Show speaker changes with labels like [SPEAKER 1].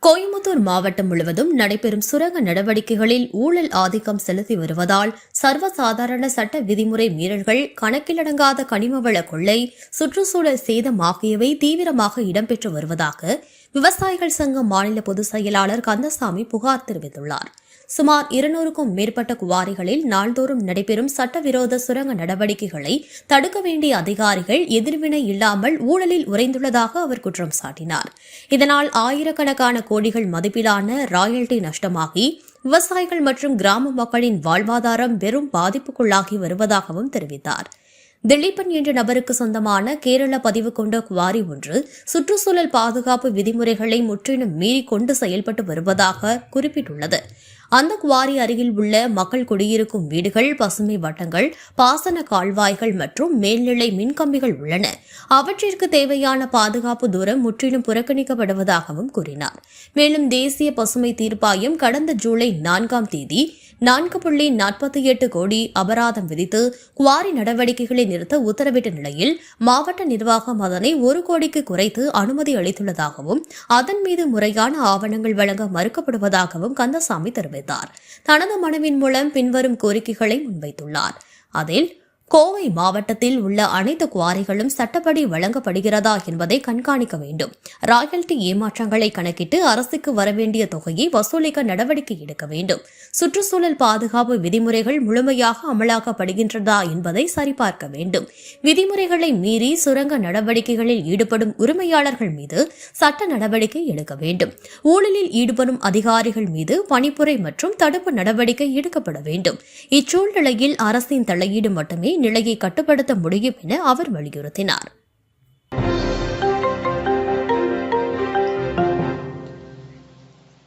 [SPEAKER 1] கோயம்புத்தூர் மாவட்டம் முழுவதும் நடைபெறும் சுரங்க நடவடிக்கைகளில் ஊழல் ஆதிக்கம் செலுத்தி வருவதால் சர்வசாதாரண சட்ட விதிமுறை மீறல்கள், கணக்கிலடங்காத கனிமவள கொள்ளை, சுற்றுச்சூழல் சேதம் ஆகியவை தீவிரமாக இடம்பெற்று வருவதாக விவசாயிகள் சங்க மாநில பொதுச் செயலாளர் கந்தசாமி புகார் தெரிவித்துள்ளார். சுமார் 200க்கும் மேற்பட்ட குவாரிகளில் நாள்தோறும் நடைபெறும் சட்டவிரோத சுரங்க நடவடிக்கைகளை தடுக்க வேண்டிய அதிகாரிகள் எதிர்வினை இல்லாமல் ஊழலில் உறைந்துள்ளதாக அவர் குற்றம் சாட்டினார். இதனால் ஆயிரக்கணக்கான கோடிகள் மதிப்பிலான ராயல்டி நஷ்டமாகி விவசாயிகள் மற்றும் கிராம மக்களின் வாழ்வாதாரம் பெரும் பாதிப்புக்குள்ளாகி வருவதாகவும் தெரிவித்தார். திலீபன் என்ற நபருக்கு சொந்தமான கேரள பதிவு கொண்ட குவாரி ஒன்று சுற்றுச்சூழல் பாதுகாப்பு விதிமுறைகளை முற்றிலும் மீறி கொண்டு செயல்பட்டு வருவதாக குறிப்பிட்டுள்ளது. அந்த குவாரி அருகில் உள்ள மக்கள் குடியிருக்கும் வீடுகள், பசுமை வட்டங்கள், பாசன கால்வாய்கள் மற்றும் மேல்நிலை மின்கம்பிகள் உள்ளன. அவற்றிற்கு தேவையான பாதுகாப்பு தூரம் முற்றிலும் புறக்கணிக்கப்படுவதாகவும் கூறினார். மேலும் தேசிய பசுமை தீர்ப்பாயம் கடந்த ஜூலை 4ஆம் தேதி 4.48 கோடி அபராதம் விதித்து குவாரி நடவடிக்கைகளை நிறுத்த உத்தரவிட்ட நிலையில் மாவட்ட நிர்வாகம் அதனை 1 கோடிக்கு குறைத்து அனுமதி அளித்துள்ளதாகவும் அதன் மீது முறையான ஆவணங்கள் வழங்க மறுக்கப்படுவதாகவும் கந்தசாமி தெரிவித்தார். தனது மனுவின் மூலம் பின்வரும் கோரிக்கைகளை முன்வைத்துள்ளார். அதில் கோவை மாவட்டத்தில் உள்ள அனைத்து குவாரிகளும் சட்டப்படி வழங்கப்படுகிறதா என்பதை கண்காணிக்க வேண்டும். ராயல்டி ஏமாற்றங்களை கணக்கிட்டு அரசுக்கு வரவேண்டிய தொகையை வசூலிக்க நடவடிக்கை எடுக்க வேண்டும். சுற்றுச்சூழல் பாதுகாப்பு விதிமுறைகள் முழுமையாக அமலாக்கப்படுகின்றதா என்பதை சரிபார்க்க வேண்டும். விதிமுறைகளை மீறி சுரங்க நடவடிக்கைகளில் ஈடுபடும் உரிமையாளர்கள் மீது சட்ட நடவடிக்கை எடுக்க வேண்டும். ஊழலில் ஈடுபடும் அதிகாரிகள் மீது பணிப்புரை மற்றும் தடுப்பு நடவடிக்கை எடுக்கப்பட வேண்டும். இச்சூழ்நிலையில் அரசின் தலையீடு மட்டுமே நிலையை கட்டுப்படுத்த முடியும் என அவர் வலியுறுத்தினார்.